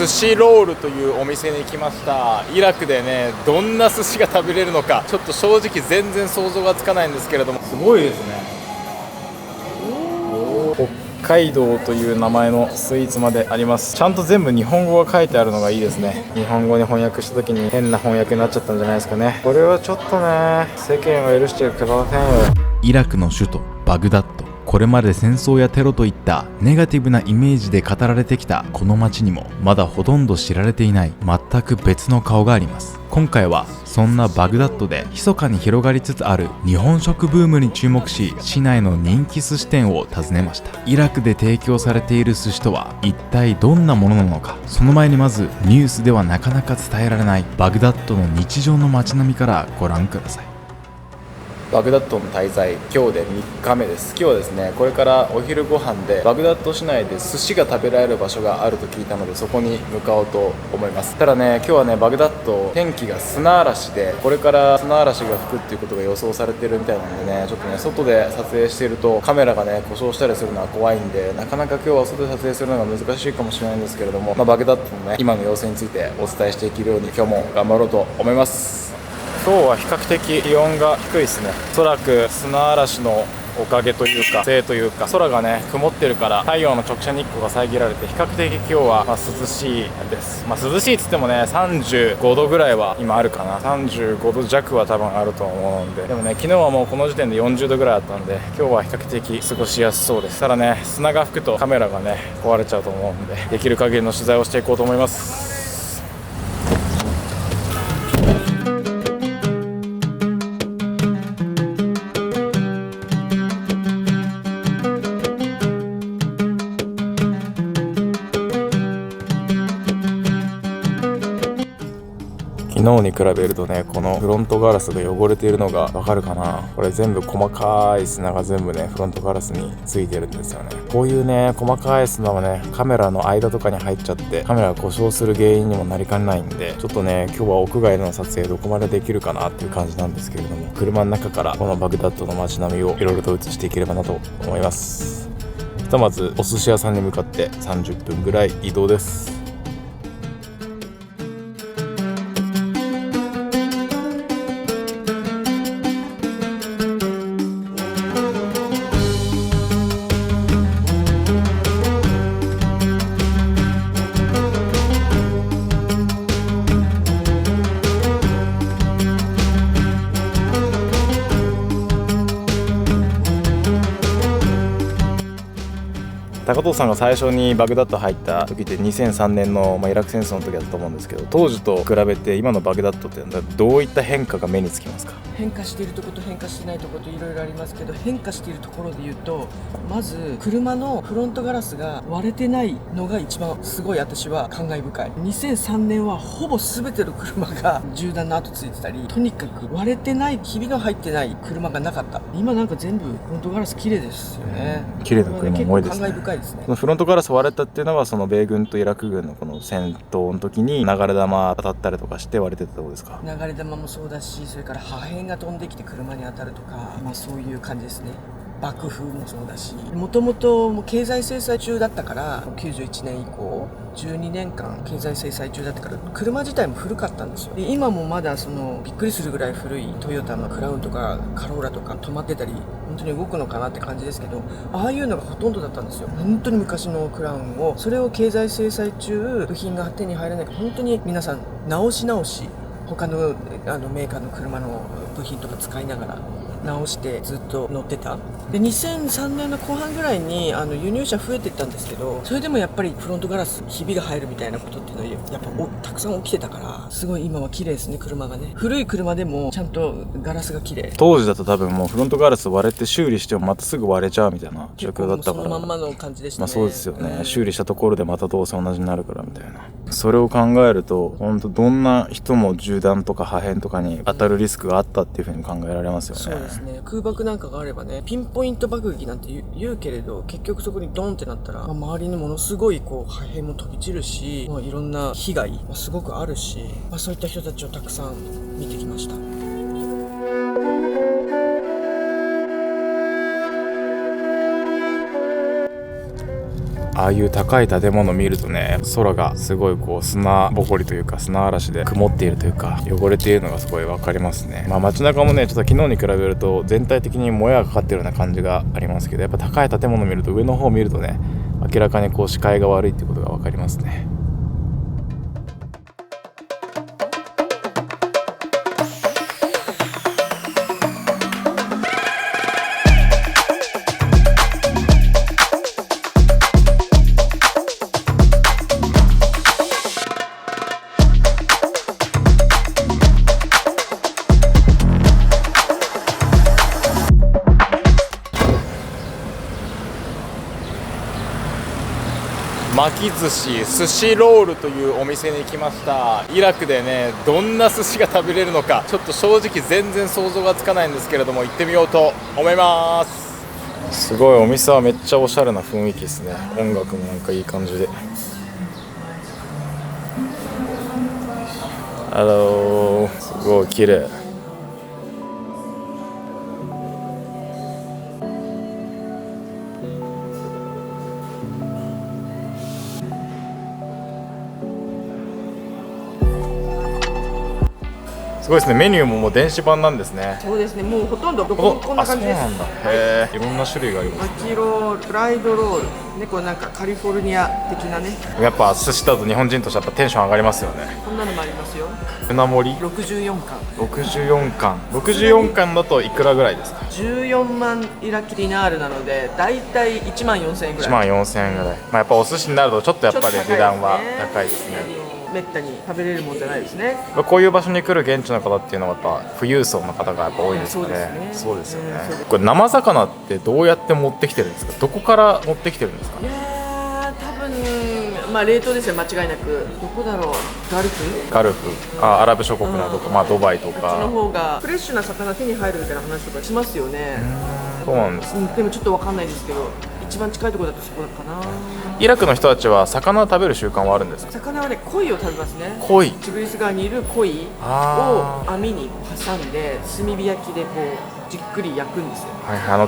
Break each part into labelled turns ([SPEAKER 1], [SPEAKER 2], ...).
[SPEAKER 1] 寿司ロールというお店に来ました。イラクでね、どんな寿司が食べれるのかちょっと正直全然想像がつかないんですけれども、すごいですね。北海道という名前のスイーツまであります。ちゃんと全部日本語が書いてあるのがいいですね。日本語に翻訳した時に変な翻訳になっちゃったんじゃないですかね。これはちょっとね、世間は許してくれませんよ。
[SPEAKER 2] イラクの首都バグダッド。これまで戦争やテロといったネガティブなイメージで語られてきたこの街にもまだほとんど知られていない全く別の顔があります。今回はそんなバグダッドで密かに広がりつつある日本食ブームに注目し、市内の人気寿司店を訪ねました。イラクで提供されている寿司とは一体どんなものなのか。その前にまずニュースではなかなか伝えられないバグダッドの日常の街並みからご覧ください。
[SPEAKER 1] バグダッドの滞在、今日で3日目です。今日はですね、これからお昼ご飯でバグダッド市内で寿司が食べられる場所があると聞いたので、そこに向かおうと思います。ただね、今日はね、バグダッド天気が砂嵐で、これから砂嵐が吹くっていうことが予想されているみたいなんでね、ちょっとね、外で撮影しているとカメラがね故障したりするのは怖いんで、なかなか今日は外で撮影するのが難しいかもしれないんですけれども、バグダッドのね今の様子についてお伝えしていけるように今日も頑張ろうと思います。今日は比較的気温が低いですね。おそらく砂嵐のおかげというかせいというか、空がね曇ってるから太陽の直射日光が遮られて比較的今日は涼しいです。涼しいっつってもね35度ぐらいは今あるかな。35度弱は多分あると思うんで、でもね昨日はもうこの時点で40度ぐらいあったんで、今日は比較的過ごしやすそうです。ただね、砂が吹くとカメラがね壊れちゃうと思うんで、できる限りの取材をしていこうと思います。昨日に比べるとね、このフロントガラスが汚れているのがわかるかな。これ全部細かい砂が全部ねフロントガラスについてるんですよね。こういうね細かい砂はねカメラの間とかに入っちゃってカメラが故障する原因にもなりかねないんで、ちょっとね今日は屋外での撮影どこまでできるかなっていう感じなんですけれども、車の中からこのバグダッドの街並みをいろいろと映していければなと思います。ひとまずお寿司屋さんに向かって30分ぐらい移動です。高藤さんが最初にバグダッド入った時って2003年の、イラク戦争の時だったと思うんですけど、当時と比べて今のバグダッドってどういった変化が目につきますか？
[SPEAKER 3] 変化しているところと変化していないところといろいろありますけど、変化しているところで言うと、まず車のフロントガラスが割れてないのが一番すごい私は感慨深い。2003年はほぼ全ての車が銃弾の跡ついてたり、とにかく割れてない、ひびの入ってない車がなかった。今なんか全部フロントガラス綺麗ですよね。
[SPEAKER 1] 綺麗な車も多いですね。
[SPEAKER 3] 結構感慨深いですね。
[SPEAKER 1] そのフロントガラス割れたっていうのはその米軍とイラク軍のこの戦闘の時に流れ弾当たったりとかして割れてたところですか？
[SPEAKER 3] 流れ弾もそうだし、それから破片が飛んできて車に当たるとか、そういう感じですね。爆風もそうだし、もともと経済制裁中だったから、91年以降12年間経済制裁中だったから車自体も古かったんですよ。で今もまだびっくりするぐらい古いトヨタのクラウンとかカローラとか止まってたり、本当に動くのかなって感じですけど、ああいうのがほとんどだったんですよ。本当に昔のクラウンを、それを経済制裁中部品が手に入らないから、本当に皆さん直し他のメーカーの車の部品とか使いながら直してずっと乗ってた。で2003年の後半ぐらいに輸入車増えていったんですけど、それでもやっぱりフロントガラスひびが入るみたいなことっていうのはやっぱたくさん起きてたから、すごい今は綺麗ですね。車がね、古い車でもちゃんとガラスが綺麗。
[SPEAKER 1] 当時だと多分もうフロントガラス割れて修理してもまたすぐ割れちゃうみたいな状況だったから、
[SPEAKER 3] そのまんまの感じでしたね。
[SPEAKER 1] そうですよね、修理したところでまたどうせ同じになるからみたいな。それを考えると本当どんな人も銃弾とか破片とかに当たるリスクがあったっていう風に考えられますよね。
[SPEAKER 3] そうですね。空爆なんかがあればね、ピンポイント爆撃なんて言うけれど、結局そこにドンってなったら、周りにものすごい破片も飛び散るし、いろんな被害もすごくあるし、そういった人たちをたくさん見てきました。
[SPEAKER 1] ああいう高い建物見るとね、空がすごいこう砂ぼこりというか砂嵐で曇っているというか汚れているのがすごい分かりますね。街中もねちょっと昨日に比べると全体的にもやがかかってるような感じがありますけど、やっぱ高い建物見ると、上の方見るとね、明らかにこう視界が悪いってことが分かりますね。巻き寿司寿司ロールというお店に来ました。イラクでね、どんな寿司が食べれるのかちょっと正直全然想像がつかないんですけれども、行ってみようと思います。すごい、お店はめっちゃおしゃれな雰囲気ですね。音楽もなんかいい感じで。すごい綺麗。すごいですね。メニューももう電子版なんですね。
[SPEAKER 3] そうですね、もうほとんどどこもこんな感じです。
[SPEAKER 1] あ、そうなんだ。へえ、いろんな種類があります。
[SPEAKER 3] マキロール、フライドロール、ね、これなんかカリフォルニア的なね。
[SPEAKER 1] やっぱ寿司だと日本人としてやっぱテンション上がりますよね。
[SPEAKER 3] こんなのもありますよ。
[SPEAKER 1] 船盛り
[SPEAKER 3] 64巻。
[SPEAKER 1] 64巻だといくらぐらいですか
[SPEAKER 3] 14万イラキディナールなので、だいたい1万4000円ぐらい。
[SPEAKER 1] ？1万4000円ぐらい。やっぱお寿司になるとちょっとやっぱり値段は高いですね。
[SPEAKER 3] めったに食べれるもんじゃないですね。
[SPEAKER 1] こういう場所に来る現地の方っていうのはやっぱ富裕層の方がやっぱ多いですよね。
[SPEAKER 3] そうですね。
[SPEAKER 1] これ生魚ってどうやって持ってきてるんですか？どこから持ってきてるんですか？
[SPEAKER 3] いやー、多分冷凍ですよ、間違いなく。どこだろう、
[SPEAKER 1] ガルフ、アラブ諸国のどこ、ドバイとか。
[SPEAKER 3] こっちの方がフレッシュな魚手に入るみたいな話とかしますよね。
[SPEAKER 1] そうなんです。
[SPEAKER 3] でもちょっとわかんないですけど、一番近いところだとそこかな。
[SPEAKER 1] イラクの人たちは魚を食べる習慣はあるんですか？
[SPEAKER 3] 魚はね、鯉を食べますね。
[SPEAKER 1] 鯉。
[SPEAKER 3] チグリス川にいる鯉を網に挟んで炭火焼きでこうじっくり焼くんですよ。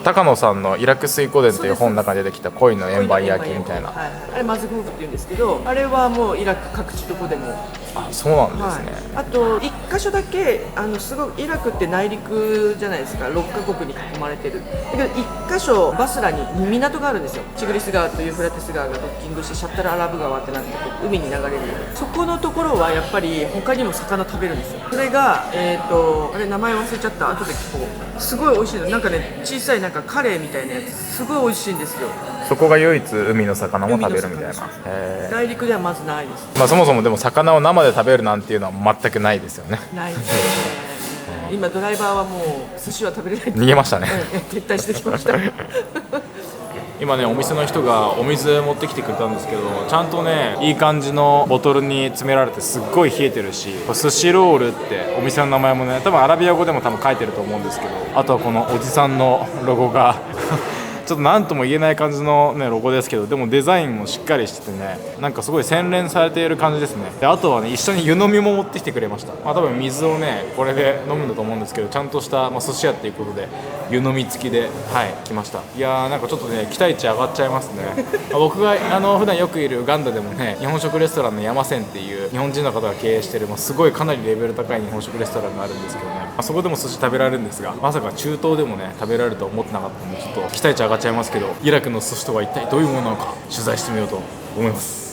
[SPEAKER 1] 高野さんのイラク水湖伝という本の中に出てきた鯉の円盤焼きみたいな。
[SPEAKER 3] あれマズグーフって言うんですけど、あれはもうイラク各地どこでも。
[SPEAKER 1] あ、そうなんですね。
[SPEAKER 3] あと1箇所だけすごいイラクって内陸じゃないですか。6カ国に囲まれてる。だけど1箇所バスラに港があるんですよ。チグリス川とユーフラテス川がドッキングしてシャッタルアラブ川ってなって海に流れる。そこのところはやっぱり他にも魚食べるんですよ。それがあれ名前忘れちゃった。後で聞こう。すごい美味しいの。なんかね、小さいなんかカレーみたいなやつ、すごい美味しいんですよ。
[SPEAKER 1] そこが唯一海の魚も食べるみたいな。
[SPEAKER 3] 内陸ではまずないです。
[SPEAKER 1] そもそもでも魚を生で食べるなんていうのは全くないですよね。
[SPEAKER 3] ないですね。今ドライバーはもう寿司は食べれないって
[SPEAKER 1] 逃げましたね。
[SPEAKER 3] 撤退してきました。
[SPEAKER 1] 今ね、お店の人がお水持ってきてくれたんですけど、ちゃんとねいい感じのボトルに詰められてすっごい冷えてるし、寿司ロールってお店の名前もね、多分アラビア語でも多分書いてると思うんですけど、あとはこのおじさんのロゴがちょっと何とも言えない感じの、ね、ロゴですけど、でもデザインもしっかりしててね、なんかすごい洗練されている感じですね。であとはね、一緒に湯飲みも持ってきてくれました。多分水をねこれで飲むんだと思うんですけど、ちゃんとした、寿司屋っていうことで湯飲み付きで来ました。いやー、なんかちょっとね期待値上がっちゃいますね。僕が普段よくいるウガンダでもね、日本食レストランの山線っていう日本人の方が経営してる、すごいかなりレベル高い日本食レストランがあるんですけどね、そこでも寿司食べられるんですが、まさか中東でもね食べられるとは思ってなかったので、ちょっと期待値上がっちゃいますけど、イラクの寿司とは一体どういうものなのか取材してみようと思います。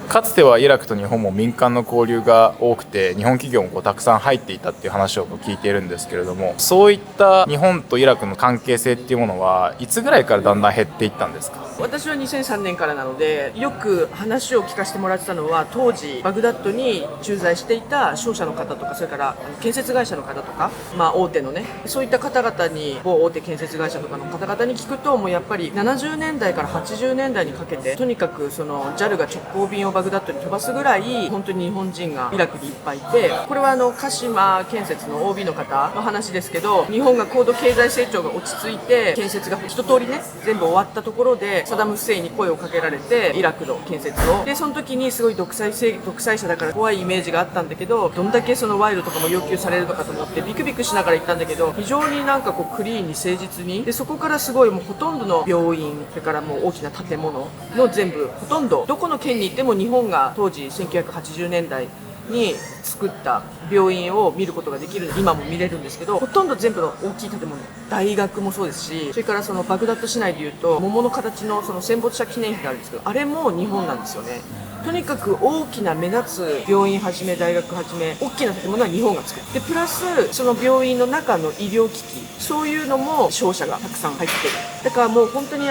[SPEAKER 1] かつてはイラクと日本も民間の交流が多くて、日本企業もたくさん入っていたっていう話を聞いているんですけれども、そういった日本とイラクの関係性っていうものはいつぐらいからだんだん減っていったんですか？
[SPEAKER 3] 私は2003年からなので、よく話を聞かせてもらってたのは、当時バグダッドに駐在していた商社の方とか、それから建設会社の方とか、大手のね、そういった方々に、某大手建設会社とかの方々に聞くと、もうやっぱり70年代から80年代にかけて、とにかくその JAL が直行便をババグダッドに飛ばすぐらい本当に日本人がイラクにいっぱいいて、これは鹿島建設の OB の方の話ですけど、日本が高度経済成長が落ち着いて建設が一通りね全部終わったところでサダム・フセインに声をかけられてイラクの建設を、でその時にすごい独裁者だから怖いイメージがあったんだけど、どんだけその賄賂とかも要求されるのかと思ってビクビクしながら行ったんだけど、非常になんかこうクリーンに誠実に、でそこからすごいもうほとんどの病院、それからもう大きな建物の全部ほとんどどこの県に行っても日本が当時1980年代に作った病院を見ることができる、今も見れるんですけど、ほとんど全部の大きい建物、大学もそうですし、それからそのバグダッド市内でいうと桃の形のその戦没者記念碑があるんですけど、あれも日本なんですよね。とにかく大きな目立つ病院はじめ大学はじめ大きな建物は日本が作って、プラスその病院の中の医療機器、そういうのも商社がたくさん入ってる。だからもう本当に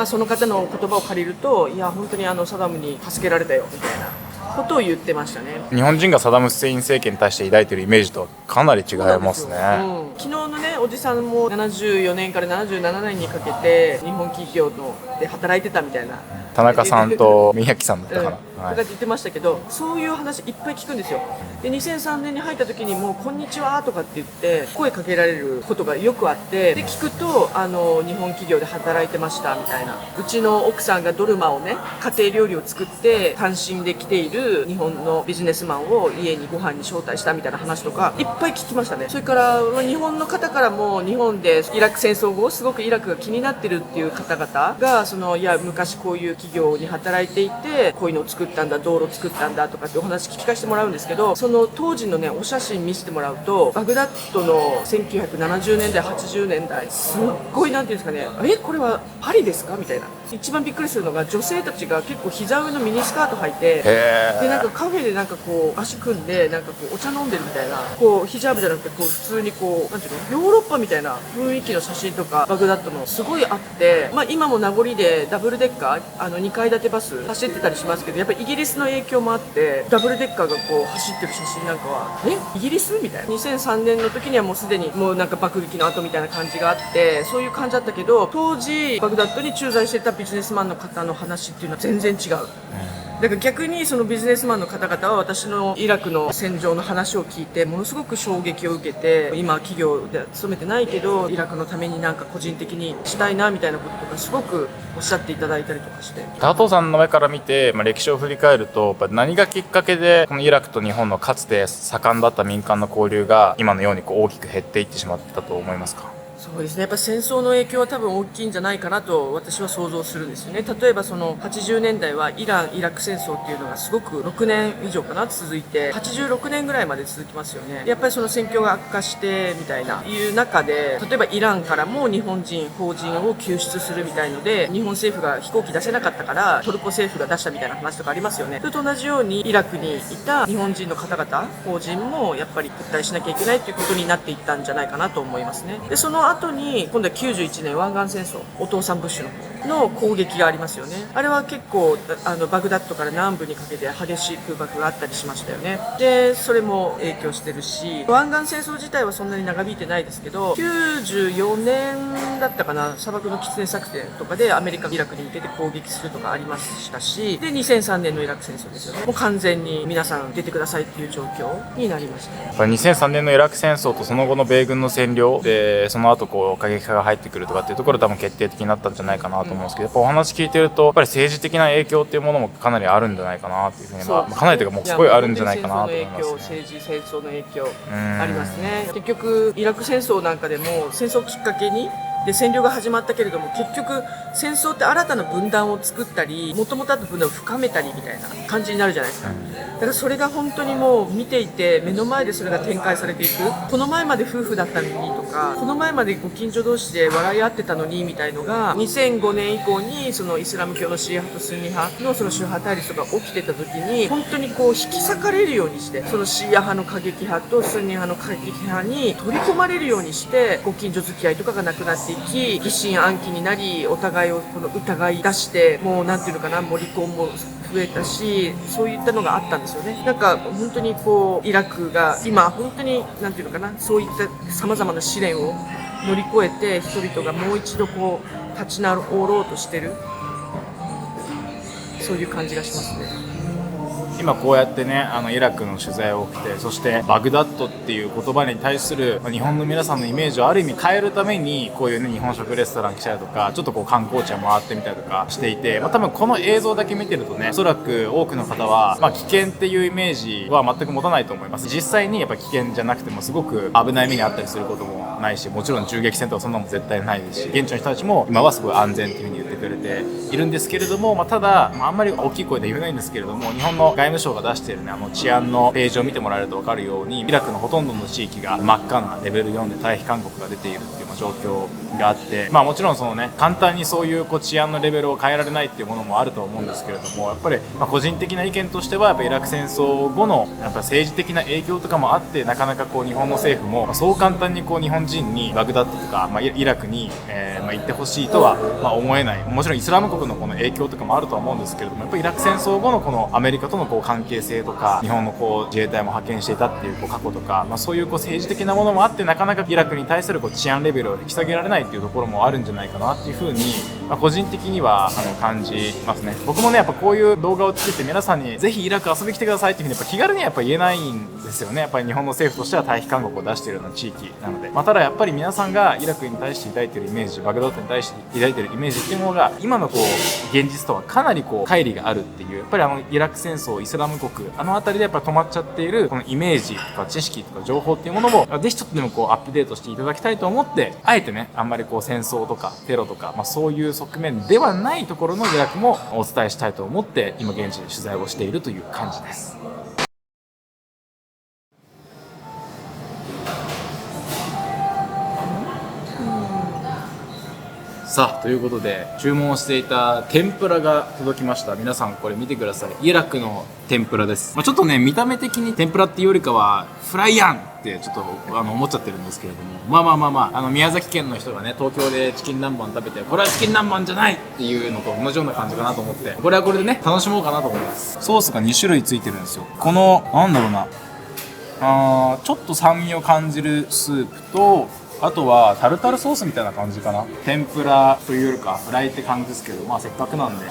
[SPEAKER 3] その方の言葉を借りると、いや本当にサダムに助けられたよみたいなことを言ってましたね。
[SPEAKER 1] 日本人がサダム・フセイン政権に対して抱いているイメージとはかなり違いますね。
[SPEAKER 3] 昨日のねおじさんも74年から77年にかけて日本企業で働いてたみたいな、
[SPEAKER 1] 田中さんと宮城さんだったかな、
[SPEAKER 3] とかって言ってましたけど、そういう話いっぱい聞くんですよ。で2003年に入った時にもうこんにちはとかって言って声かけられることがよくあって、で聞くと日本企業で働いてましたみたいな、うちの奥さんがドルマをね家庭料理を作って単身で来ている日本のビジネスマンを家にご飯に招待したみたいな話とかいっぱい聞きましたね。それから日本の方からも日本でイラク戦争後すごくイラクが気になってるっていう方々がいや昔こういう企業に働いていてこういうのを作ったんだ、道路作ったんだとかってお話聞かせてもらうんですけど、その当時のねお写真見せてもらうと、バグダッドの1970年代80年代すっごいなんていうんですかね、これはパリですかみたいな。一番びっくりするのが女性たちが結構膝上のミニスカート履いて、でなんかカフェでなんかこう足組んでなんかこうお茶飲んでるみたいな、こうヒジャブじゃなくてこう普通にこうなんていうのヨーロッパみたいな雰囲気の写真とかバグダッドのすごいあって、今も名残でダブルデッカー2階建てバス走ってたりしますけど、やっぱりイギリスの影響もあってダブルデッカーがこう走ってる写真なんかはイギリスみたいな。2003年の時にはもうすでにもうなんか爆撃の後みたいな感じがあって、そういう感じだったけど、当時バグダッドに駐在してたビジネスマンの方の話っていうのは全然違う。だから逆にそのビジネスマンの方々は私のイラクの戦場の話を聞いてものすごく衝撃を受けて、今企業で勤めてないけどイラクのためになんか個人的にしたいなみたいなこととかすごくおっしゃっていただいたりとかして、
[SPEAKER 1] 加藤さんの目から見て、歴史を振り返るとやっぱ何がきっかけでこのイラクと日本のかつて盛んだった民間の交流が今のようにこう大きく減っていってしまったと思いますか？
[SPEAKER 3] そうですね、やっぱ戦争の影響は多分大きいんじゃないかなと私は想像するんですよね。例えばその80年代はイラク戦争っていうのがすごく6年以上かな続いて、86年ぐらいまで続きますよね。やっぱりその戦況が悪化してみたいないう中で、例えばイランからも日本人邦人を救出するみたいので日本政府が飛行機出せなかったからトルコ政府が出したみたいな話とかありますよね。それと同じようにイラクにいた日本人の方々邦人もやっぱり撤退しなきゃいけないということになっていったんじゃないかなと思いますね。でその後に今度は91年湾岸戦争、お父さんブッシュの攻撃がありますよね。あれは結構バグダッドから南部にかけて激しい空爆があったりしましたよね。でそれも影響してるし、湾岸戦争自体はそんなに長引いてないですけど、94年だったかな、砂漠の狐作戦とかでアメリカがイラクに向けて攻撃するとかありましたし、で2003年のイラク戦争ですよね。もう完全に皆さん出てくださいっていう状況になりました。
[SPEAKER 1] やっぱり2003年のイラク戦争とその後の米軍の占領でその後こう過激派が入ってくるとかっていうところで多分決定的になったんじゃないかなと思うんですけど、やっぱお話聞いてるとやっぱり政治的な影響っていうものもかなりあるんじゃないかなっていうふうに、かなりというかもうすごいあるんじゃないかなと思いますね。
[SPEAKER 3] 政治戦争の影響ありますね。結局イラク戦争なんかでも戦争きっかけにで占領が始まったけれども、結局戦争って新たな分断を作ったりもともとあった分断を深めたりみたいな感じになるじゃないですか。だからそれが本当にもう見ていて目の前でそれが展開されていく。この前まで夫婦だったのにとか、この前までご近所同士で笑い合ってたのにみたいのが2005年以降にそのイスラム教のシーア派とスンニ派のその宗派対立が起きてた時に本当にこう引き裂かれるようにして、そのシーア派の過激派とスンニ派の過激派に取り込まれるようにしてご近所付き合いとかがなくなっていき、疑心暗鬼になりお互いをこの疑い出してもうなんていうのかな、離婚も増えたし、そういったのがあったんですよね。なんか本当にこうイラクが今本当になんていうのかな、そういったさまざまな試練を乗り越えて人々がもう一度こう立ち直ろうとしてる、そういう感じがしますね。
[SPEAKER 1] 今こうやってねイラクの取材を受けて、そしてバグダッドっていう言葉に対する日本の皆さんのイメージをある意味変えるためにこういうね日本食レストラン来たりとか、ちょっとこう観光地を回ってみたりとかしていて、多分この映像だけ見てるとね、おそらく多くの方は、危険っていうイメージは全く持たないと思います。実際にやっぱ危険じゃなくてもすごく危ない目にあったりすることもないし、もちろん銃撃戦とかそんなのも絶対ないですし、現地の人たちも今はすごい安全っていう風に言ってくれているんですけれども、ただ、あんまり大きい声で言えないんですけれども、日本の外務省が出しているね治安のページを見てもらえると分かるように、イラクのほとんどの地域が真っ赤なレベル4で退避勧告が出ているっていう状況があって、もちろんそのね簡単にそういう治安のレベルを変えられないっていうものもあると思うんですけれども、やっぱり個人的な意見としてはやっぱイラク戦争後のやっぱ政治的な影響とかもあって、なかなか日本の政府もそう簡単に日本人にバグダッドとか、イラクに、行ってほしいとは思えない。もちろんイスラム国のこの影響とかもあるとは思うんですけれども、やっぱりイラク戦争後のこのアメリカとの関係性とか、日本の自衛隊も派遣していたっていう過去とか、そういう政治的なものもあって、なかなかイラクに対する治安レベルを引き下げられないっていうところもあるんじゃないかなっていうふうに、個人的には感じますね。僕もねやっぱこういう動画を作って皆さんにぜひイラク遊びに来てくださいっていうふうに気軽にはやっぱ言えないんですよね。やっぱり日本の政府としては退避勧告を出しているような地域なので、ただやっぱり皆さんがイラクに対して抱いているイメージ、バグダッドに対して抱いているイメージっていうものが今の現実とはかなり乖離があるっていう、やっぱりイラク戦争、イスラム国辺りでやっぱり止まっちゃっているこのイメージとか知識とか情報っていうものもぜひちょっとでもアップデートしていただきたいと思って、あえてねあんまり戦争とかテロとか、そういう側面ではないところのイラクもお伝えしたいと思って今現地で取材をしているという感じです。さあということで注文していた天ぷらが届きました。皆さんこれ見てください。イラクの天ぷらです。ちょっとね見た目的に天ぷらっていうよりかはフライヤンってちょっと思っちゃってるんですけれども、宮崎県の人がね東京でチキン南蛮食べてこれはチキン南蛮じゃないっていうのと同じような感じかなと思って、これはこれでね楽しもうかなと思います。ソースが2種類ついてるんですよ。このなんだろうな、ちょっと酸味を感じるスープと、あとはタルタルソースみたいな感じかな。天ぷらというよりかフライって感じですけど、せっかくなんで、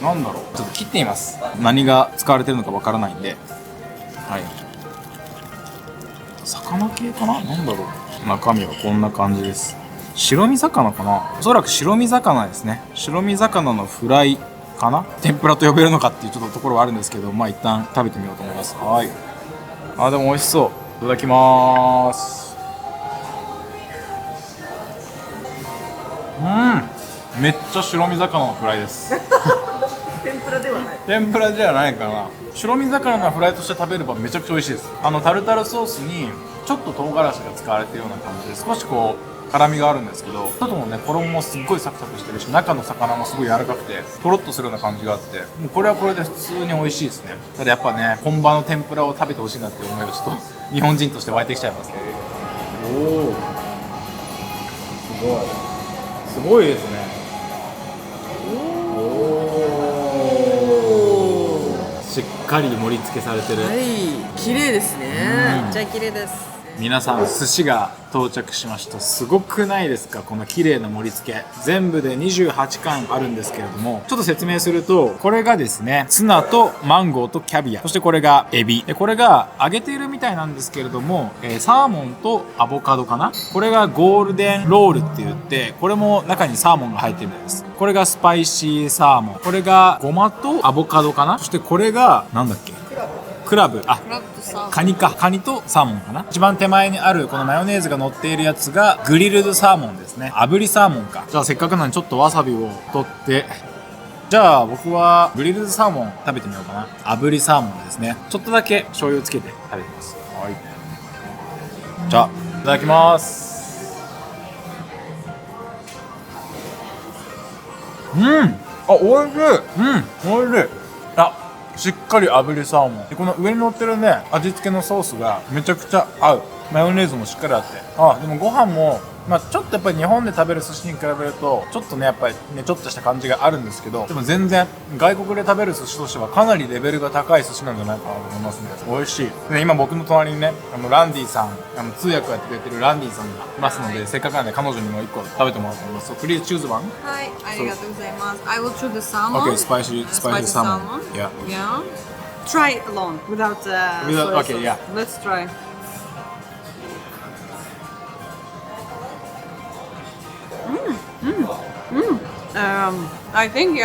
[SPEAKER 1] なんだろう、ちょっと切ってみます。何が使われてるのかわからないんで、魚系かな、なんだろう。中身はこんな感じです。白身魚かな、おそらく白身魚ですね。白身魚のフライかな。天ぷらと呼べるのかっていうちょっとところはあるんですけど、一旦食べてみようと思います。でも美味しそう。いただきまーす。めっちゃ白身魚のフライです
[SPEAKER 3] 天ぷらではない。
[SPEAKER 1] 天ぷらじゃないかな。白身魚のフライとして食べればめちゃくちゃ美味しいです。タルタルソースにちょっと唐辛子が使われているような感じで、少し辛みがあるんですけど、外もね衣もすっごいサクサクしてるし、中の魚もすごい柔らかくてとろっとするような感じがあって、もうこれはこれで普通に美味しいですね。ただやっぱね本場の天ぷらを食べてほしいなって思いがちょっと日本人として湧いてきちゃいますね。すごいですね。しっかり盛り付けされてる。
[SPEAKER 3] 綺麗ですね。
[SPEAKER 4] めっちゃ綺麗です。
[SPEAKER 1] 皆さん寿司が到着しました。すごくないですか、この綺麗な盛り付け。全部で28貫あるんですけれども、ちょっと説明すると、これがですねツナとマンゴーとキャビア、そしてこれがエビで、これが揚げているみたいなんですけれども、サーモンとアボカドかな。これがゴールデンロールって言って、これも中にサーモンが入ってるんです。これがスパイシーサーモン、これがゴマとアボカドかな。そしてこれがなんだっけ、クラブ、カニか、カニとサーモンかな。一番手前にあるこのマヨネーズが乗っているやつがグリルドサーモンですね。炙りサーモンか。じゃあせっかくなのでちょっとわさびを取って、じゃあ僕はグリルドサーモン食べてみようかな。炙りサーモンですね。ちょっとだけ醤油をつけて食べてます。じゃあいただきます。おいしい。おいしい。しっかり炙りサーモンで、この上に乗ってるね味付けのソースがめちゃくちゃ合う。マヨネーズもしっかりあって、でもご飯もちょっとやっぱり日本で食べる寿司に比べるとちょっとねやっぱりねちょっとした感じがあるんですけど、でも全然外国で食べる寿司としてはかなりレベルが高い寿司なんじゃないかなと思いますね。美味しい。で今僕の隣にねランディさん、通訳をやってくれてるランディさんがいますので、せっかくなんで彼女にも1個食べてもらおうと思います。So please choose one.
[SPEAKER 4] はい、ありがとうございます。I will choose the salmon.
[SPEAKER 1] Okay, spicy salmon. Yeah.
[SPEAKER 4] Try it alone without
[SPEAKER 1] Without-
[SPEAKER 4] soy
[SPEAKER 1] okay,
[SPEAKER 4] sauce.
[SPEAKER 1] yeah.
[SPEAKER 4] Let's try. I think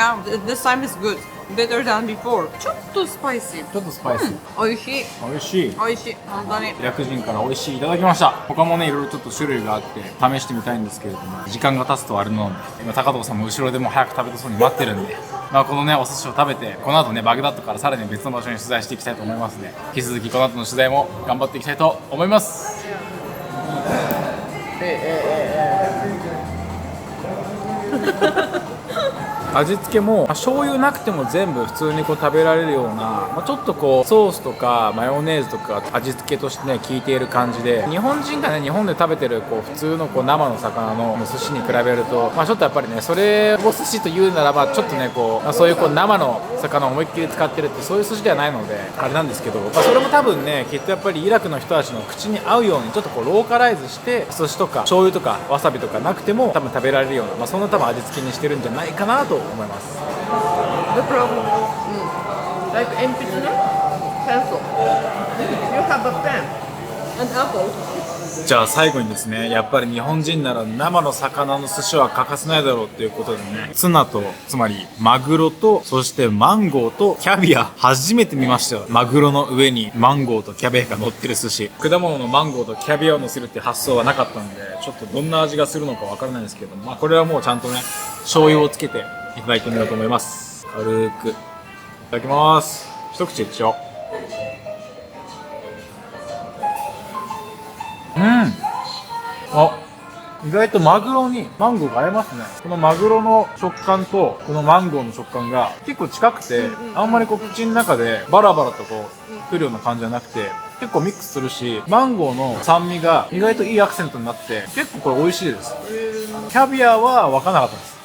[SPEAKER 4] this time is good. Better than before. ちょっと spicy.
[SPEAKER 1] ちょっとスパイシー、
[SPEAKER 4] 美味しい。
[SPEAKER 1] 美味しい。
[SPEAKER 4] 美味しい。本当に。
[SPEAKER 1] イラク人から美味しいいただきました。他もねいろいろちょっと種類があって試してみたいんですけれども、時間が経つとあれなので、今高藤さんも後ろでもう早く食べたそうに待ってるんで、まあ、このねお寿司を食べて、この後ねバグダッドからさらに別の場所に取材していきたいと思いますので、引き続きこの後の取材も頑張っていきたいと思います。味付けも、醤油なくても全部普通にこう食べられるような、ちょっとこうソースとかマヨネーズとか味付けとしてね効いている感じで、日本人がね日本で食べてるこう普通のこう生の魚の寿司に比べると、ちょっとやっぱりねそれを寿司というならばちょっとねこう、そういうこう生の魚を思いっきり使ってるってそういう寿司ではないのであれなんですけど、それも多分ねきっとやっぱりイラクの人たちの口に合うようにちょっとこうローカライズして寿司とか醤油とかわさびとかなくても多分食べられるような、そんな多分味付けにしてるんじゃないかなと思います。
[SPEAKER 3] The problem, like鉛筆の pencil. You have a pen and apple.
[SPEAKER 1] じゃあ最後にですね、やっぱり日本人なら生の魚の寿司は欠かせないだろうっていうことでね、ツナとつまりマグロとそしてマンゴーとキャビア、初めて見ましたよ。マグロの上にマンゴーとキャビアが乗ってる寿司。果物のマンゴーとキャビアを乗せるって発想はなかったんで、ちょっとどんな味がするのかわからないんですけど、これはもうちゃんとね醤油をつけていただいてみようと思います。軽くいただきます。一口いっちゃおう。意外とマグロにマンゴーが合いますね。このマグロの食感とこのマンゴーの食感が結構近くて、あんまりこう口の中でバラバラとこう来るような感じじゃなくて、結構ミックスするし、マンゴーの酸味が意外といいアクセントになって結構これ美味しいです。キャビアは分からなかったです。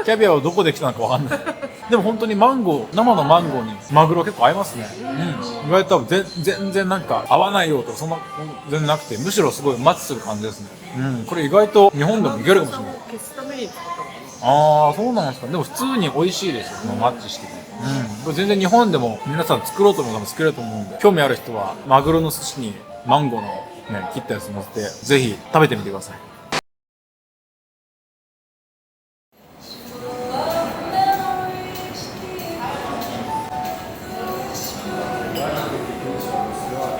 [SPEAKER 1] キャビアはどこで来たのか分かんない。でも本当にマンゴー、生のマンゴーにマグロ結構合いますね。意外と多分全然なんか合わないよとかそんな全然なくて、むしろすごいマッチする感じですね。これ意外と日本でもいけるかもしれない。
[SPEAKER 3] 消すために作ったのか
[SPEAKER 1] ああ、そうなんですか。でも普通に美味しいですよ。マッチしてて。これ全然日本でも皆さん作ろうと思うのも作れると思うんで、興味ある人はマグロの寿司にマンゴーのね切ったやつ乗せてぜひ食べてみてください。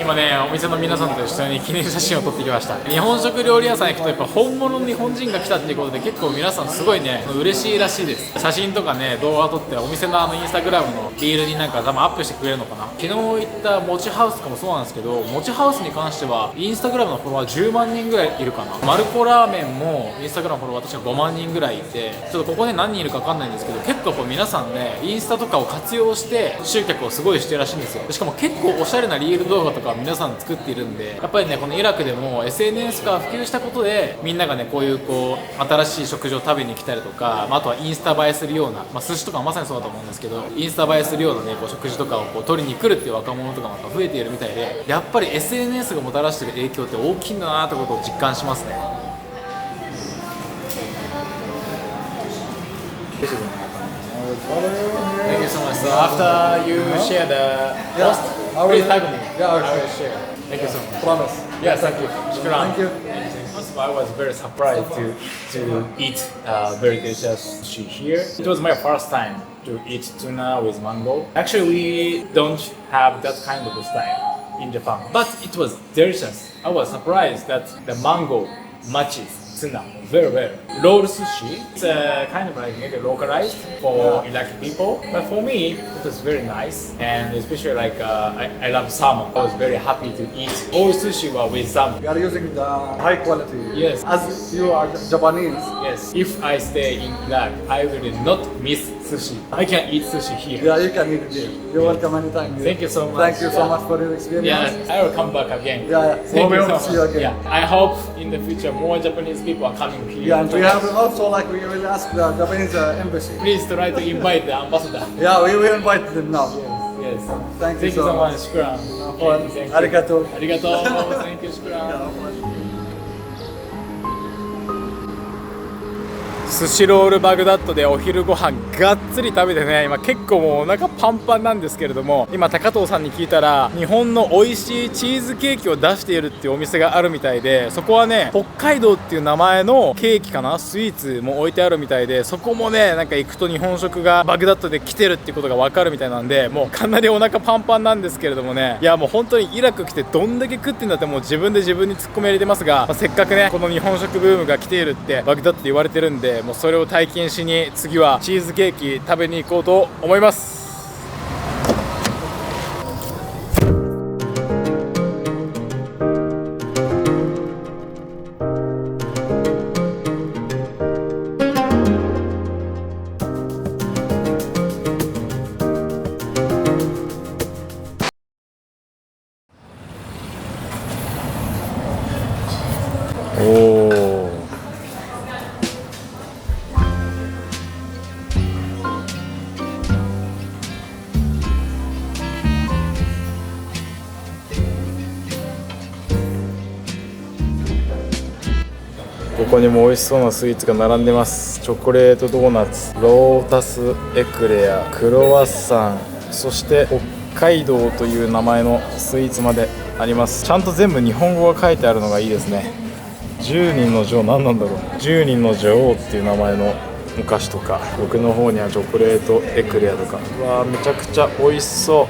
[SPEAKER 1] 今ね、お店の皆さんと一緒に記念写真を撮ってきました。日本食料理屋さん行くとやっぱ本物の日本人が来たっていうことで結構皆さんすごいね嬉しいらしいです。写真とかね動画を撮ってお店のインスタグラムのリールになんか多分アップしてくれるのかな。昨日行ったもちハウスとかもそうなんですけど、もちハウスに関してはインスタグラムのフォロワー10万人ぐらいいるかな。マルコラーメンもインスタグラムのフォロワー確か5万人ぐらいいて、ちょっとここで何人いるか分かんないんですけど、結構こう皆さんねインスタとかを活用して集客をすごいしてるらしいんですよ。しかも結構おしゃれなリール動画とか皆さん作っているんで、やっぱりねこのイラクでも SNS が普及したことでみんながねこういう新しい食事を食べに来たりとか、あとはインスタ映えするような、寿司とかもまさにそうだと思うんですけど、インスタ映えするようなね食事とかを取りに来るっていう若者とかも増えているみたいで、やっぱり SNS がもたらしている影響って大きいんだなってことを実感しますね。Thank you so much. So after you share the post, please tag me.
[SPEAKER 5] Yeah, okay.
[SPEAKER 1] I'll share. Thank you so much.
[SPEAKER 5] Promise.
[SPEAKER 1] Yeah, thank you. Shukran.
[SPEAKER 5] Thank you.
[SPEAKER 1] I was very surprised to eat very delicious sushi here. It was my first time to eat tuna with mango. Actually, we don't have that kind of style in Japan, but it was delicious. I was surprised that the mango matches tuna very well. Roll sushi, it's kind of like maybe localized for Iraqi people, but for me it was very nice, and especially like I love salmon. I was very happy to eat all sushi with salmon.
[SPEAKER 5] We are using the high quality.
[SPEAKER 1] Yes.
[SPEAKER 5] As you are Japanese.
[SPEAKER 1] Yes, if I stay in Iraq, I will not miss sushi. I can eat sushi here.
[SPEAKER 5] Yeah, you can eat it here. You're welcome anytime.
[SPEAKER 1] Thank you so much.
[SPEAKER 5] Thank you so much for your experience.
[SPEAKER 1] Yeah, I will come back again.
[SPEAKER 5] Yeah,
[SPEAKER 1] Thank
[SPEAKER 5] we
[SPEAKER 1] you
[SPEAKER 5] hope
[SPEAKER 1] so
[SPEAKER 5] to see you
[SPEAKER 1] much.
[SPEAKER 5] again.
[SPEAKER 1] Yeah, I hope in the future more Japanese people are coming here.
[SPEAKER 5] Yeah, and we have also like we will ask the Japanese embassy.
[SPEAKER 1] Please try to invite the ambassador.
[SPEAKER 5] Yeah, we will invite them now.
[SPEAKER 1] Yes.
[SPEAKER 5] Thank you
[SPEAKER 1] so
[SPEAKER 5] so
[SPEAKER 1] much.
[SPEAKER 5] much.
[SPEAKER 1] Shukran. Thank you.
[SPEAKER 5] Arigato.
[SPEAKER 1] Arigato. Thank you. Shukran. スシロールバグダッドでお昼ご飯がっつり食べてね、今結構もうお腹パンパンなんですけれども、今高藤さんに聞いたら日本の美味しいチーズケーキを出しているっていうお店があるみたいで、そこはね北海道っていう名前のケーキかな、スイーツも置いてあるみたいで、そこもねなんか行くと日本食がバグダッドで来てるっていうことが分かるみたいなんで、もうかなりお腹パンパンなんですけれどもね、いやもう本当にイラク来てどんだけ食ってんだってもう自分で自分にツッコミ入れてますが、せっかくねこの日本食ブームが来ているってバグダッドで言われてるんで、もうそれを体験しに次はチーズケーキ食べに行こうと思います。おー、ここにも美味しそうなスイーツが並んでます。チョコレートドーナツ、ロータスエクレア、クロワッサン、そして北海道という名前のスイーツまであります。ちゃんと全部日本語が書いてあるのがいいですね。10人の女王、何なんだろう、10人の女王っていう名前のお菓子とか、僕の方にはチョコレートエクレアとか、うわーめちゃくちゃ美味しそう。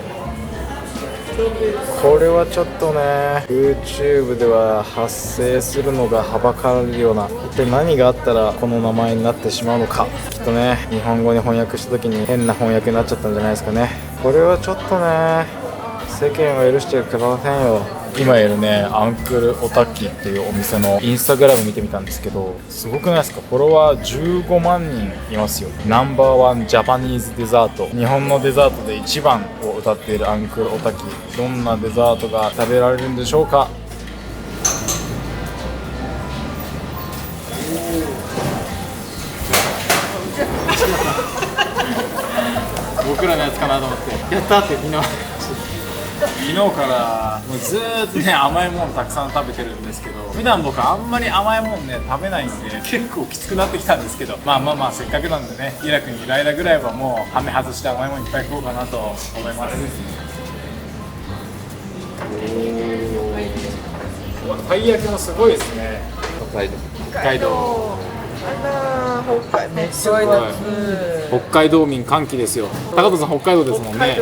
[SPEAKER 1] これはちょっとね YouTube では発生するのがはばかられるような、一体何があったらこの名前になってしまうのか。きっとね日本語に翻訳した時に変な翻訳になっちゃったんじゃないですかね。これはちょっとね世間は許してくれませんよ。今いるねアンクルオタッキっていうお店のインスタグラム見てみたんですけど、すごくないですか。フォロワー15万人いますよ。ナンバーワンジャパニーズデザート、日本のデザートで一番を歌っているアンクルオタッキ、どんなデザートが食べられるんでしょうか。僕らのやつかなと思ってやったって昨日からもうずーっとね甘いものたくさん食べてるんですけど、普段僕あんまり甘いもんね食べないんで結構きつくなってきたんですけど、まあせっかくなんでねイラクにいる間ぐらいはもうハメ外して甘いものいっぱい食おうかなと思います。たい焼きもすごいですね。北海道
[SPEAKER 3] あら北海道、めっちゃ夏、
[SPEAKER 1] 北海道民歓喜ですよ。高藤さん北海道ですもんね。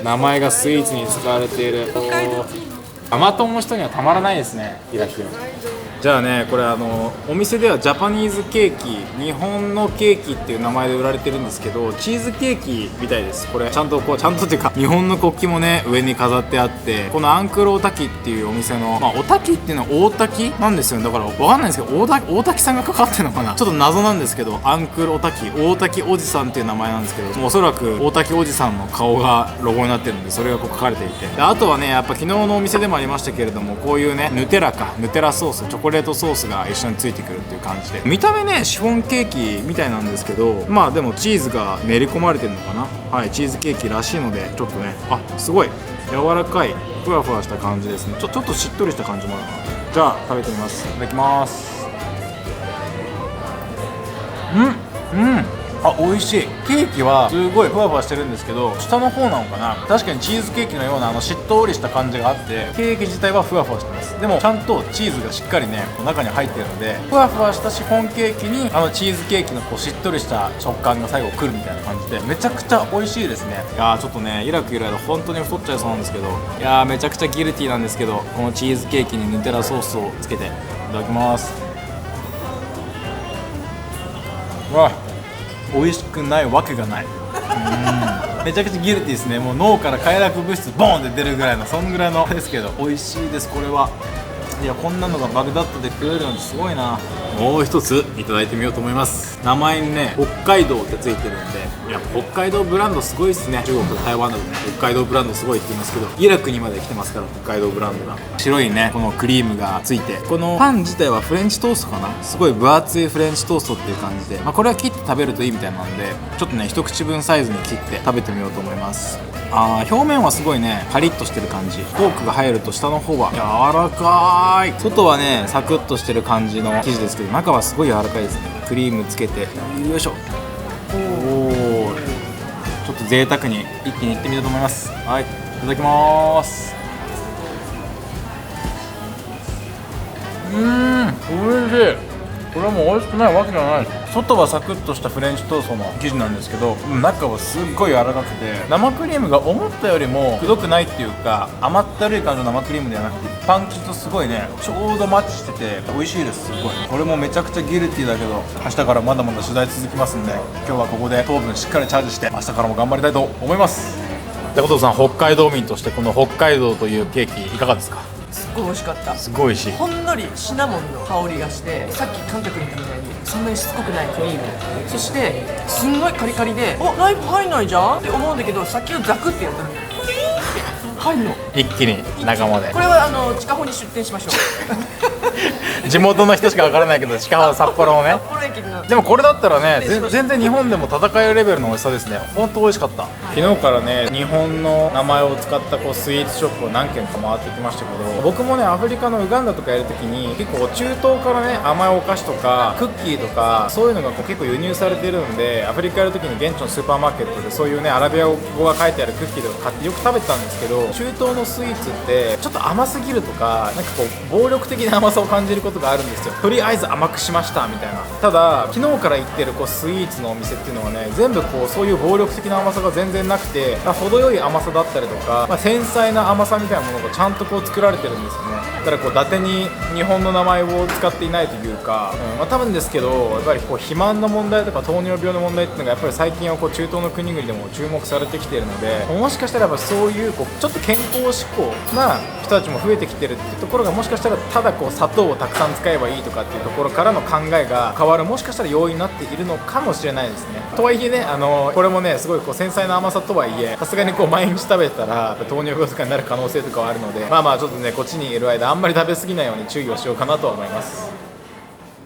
[SPEAKER 1] 名前がスイーツに使われている甘党の人にはたまらないですね、イラク。じゃあねこれお店ではジャパニーズケーキ、日本のケーキっていう名前で売られてるんですけど、チーズケーキみたいです。これちゃんとっていうか日本の国旗もね上に飾ってあって、このアンクルオタキっていうお店の、オタキっていうのは大滝なんですよね。だからわかんないんですけど大滝さんがかかってるのかな、ちょっと謎なんですけど、アンクルオタキ、大滝おじさんっていう名前なんですけど、もうおそらく大滝おじさんの顔がロゴになってるんで、それがこう書かれていて、であとはねやっぱ昨日のお店でもありましたけれども、こういうねヌテラソース、チョコレートソースが一緒についてくるっていう感じで、見た目ねシフォンケーキみたいなんですけど、まあでもチーズが練り込まれてるのかな。はい、チーズケーキらしいので、ちょっとねすごい柔らかいふわふわした感じですね。ちょっとしっとりした感じもあるな。じゃあ食べてみます。いただきます。美味しい。ケーキはすごいふわふわしてるんですけど、下の方なのかな、確かにチーズケーキのようなしっとりした感じがあって、ケーキ自体はふわふわしてます。でもちゃんとチーズがしっかりね中に入ってるので、ふわふわしたシフォンケーキにチーズケーキのこうしっとりした食感が最後くるみたいな感じで、めちゃくちゃ美味しいですね。いやーちょっとねイラクいる間本当に太っちゃいそうなんですけど、いやーめちゃくちゃギルティーなんですけど、このチーズケーキにヌテラソースをつけていただきます。うわ、美味しくないわけがない。めちゃくちゃギルティーですね。もう脳から快楽物質ボーンって出るぐらいの、そんぐらいのですけど美味しいです。これはいやこんなのがバグダッドで食えるのってすごいな。もう一ついただいてみようと思います。名前にね北海道ってついてるんで、いや北海道ブランドすごいっすね。中国と台湾だとね北海道ブランドすごいって言いますけど、イラクにまで来てますから北海道ブランドが。白いねこのクリームがついて、このパン自体はフレンチトーストかな、すごい分厚いフレンチトーストっていう感じで、これは切って食べるといいみたいなんで、ちょっとね一口分サイズに切って食べてみようと思います。表面はすごいねパリッとしてる感じ、フォークが入ると下の方は柔らかい、外はねサクッとしてる感じの生地ですけけど中はすごい柔らかいですね。クリームつけてよいしょ。おお、ちょっと贅沢に一気にいってみたいと思います。はい、いただきます。おいしい。これはもう美味しくないわけじゃないです。外はサクッとしたフレンチトーストの生地なんですけど、中はすっごい柔らかくて、生クリームが思ったよりもくどくないっていうか、甘ったるい感じの生クリームではなくて、パン生地とすごいねちょうどマッチしてて美味しいです。すごい。これもめちゃくちゃギルティーだけど、明日からまだまだ取材続きますんで、今日はここで糖分しっかりチャージして明日からも頑張りたいと思います。高藤さん、北海道民としてこの北海道というケーキいかがですか？
[SPEAKER 3] すっごい美味しかった。
[SPEAKER 1] すごい美味しい。
[SPEAKER 3] ほんのりシナモンの香りがして、さっき韓国に行ったみたいにそんなにしつこくないクリーム、そしてすんごいカリカリで、ナイフ入んないじゃんって思うんだけど、さっきのザクってやったら入るの。
[SPEAKER 1] 一気に仲間で。
[SPEAKER 3] これは近穂に出店しましょう。
[SPEAKER 1] 地元の人しか分からないけど、近穂札幌のね。
[SPEAKER 3] 札幌駅の。
[SPEAKER 1] でもこれだったらね、全然日本でも戦えるレベルの美味しさですね。本当美味しかった。昨日からね、日本の名前を使ったスイーツショップを何軒か回ってきましたけど、僕もね、アフリカのウガンダとかやるときに結構中東からね、甘いお菓子とかクッキーとかそういうのが結構輸入されてるんで、アフリカやるときに現地のスーパーマーケットでそういうね、アラビア語が書いてあるクッキーとか買ってよく食べてたんですけど、中東のスイーツってちょっと甘すぎるとか、なんか暴力的な甘さを感じることがあるんですよ。とりあえず甘くしましたみたいな。ただ昨日から行ってるスイーツのお店っていうのはね、全部そういう暴力的な甘さが全然なくて、程よい甘さだったりとか、繊細な甘さみたいなものがちゃんと作られてるんですよね。だから伊達に日本の名前を使っていないというか、多分ですけど、やっぱり肥満の問題とか糖尿病の問題っていうのがやっぱり最近は中東の国々でも注目されてきているので、もしかしたらやっぱそういうちょっと健康志向な人たちも増えてきてるっていうところが、もしかしたらただ砂糖をたくさん使えばいいとかっていうところからの考えが変わる、もしかしたら要因になっているのかもしれないですね。とはいえね、これもねすごい繊細な甘さとはいえ、さすがに毎日食べてたら糖尿病とかになる可能性とかはあるので、ちょっとねこっちにいる間あんまり食べ過ぎないように注意をしようかなと思います。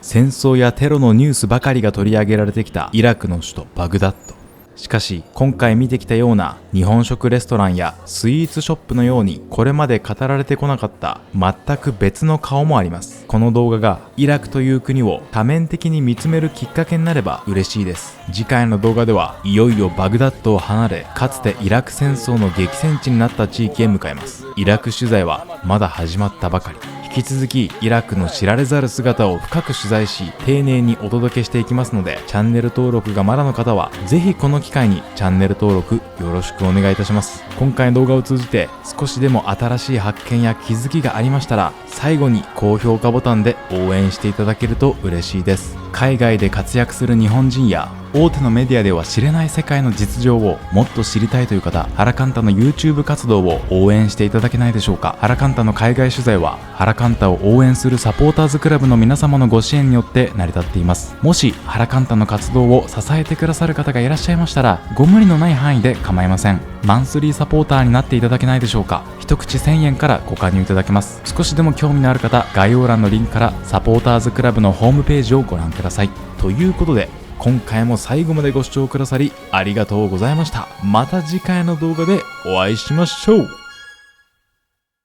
[SPEAKER 2] 戦争やテロのニュースばかりが取り上げられてきたイラクの首都バグダッド。しかし今回見てきたような日本食レストランやスイーツショップのように、これまで語られてこなかった全く別の顔もあります。この動画がイラクという国を多面的に見つめるきっかけになれば嬉しいです。次回の動画ではいよいよバグダッドを離れ、かつてイラク戦争の激戦地になった地域へ向かいます。イラク取材はまだ始まったばかり。引き続きイラクの知られざる姿を深く取材し、丁寧にお届けしていきますので、チャンネル登録がまだの方はぜひこの機会にチャンネル登録よろしくお願いいたします。今回の動画を通じて少しでも新しい発見や気づきがありましたら、最後に高評価ボタンで応援していただけると嬉しいです。海外で活躍する日本人や大手のメディアでは知れない世界の実情をもっと知りたいという方、ハラカンタの YouTube 活動を応援していただけないでしょうか。ハラカンタの海外取材はハラカンタを応援するサポーターズクラブの皆様のご支援によって成り立っています。もしハラカンタの活動を支えてくださる方がいらっしゃいましたら、ご無理のない範囲で構いません。マンスリーサポーターになっていただけないでしょうか。一口1000円からご加入いただけます。少しでも興味のある方、概要欄のリンクからサポーターズクラブのホームページをご覧ください。ということで今回も最後までご視聴くださりありがとうございました。また次回の動画でお会いしましょう。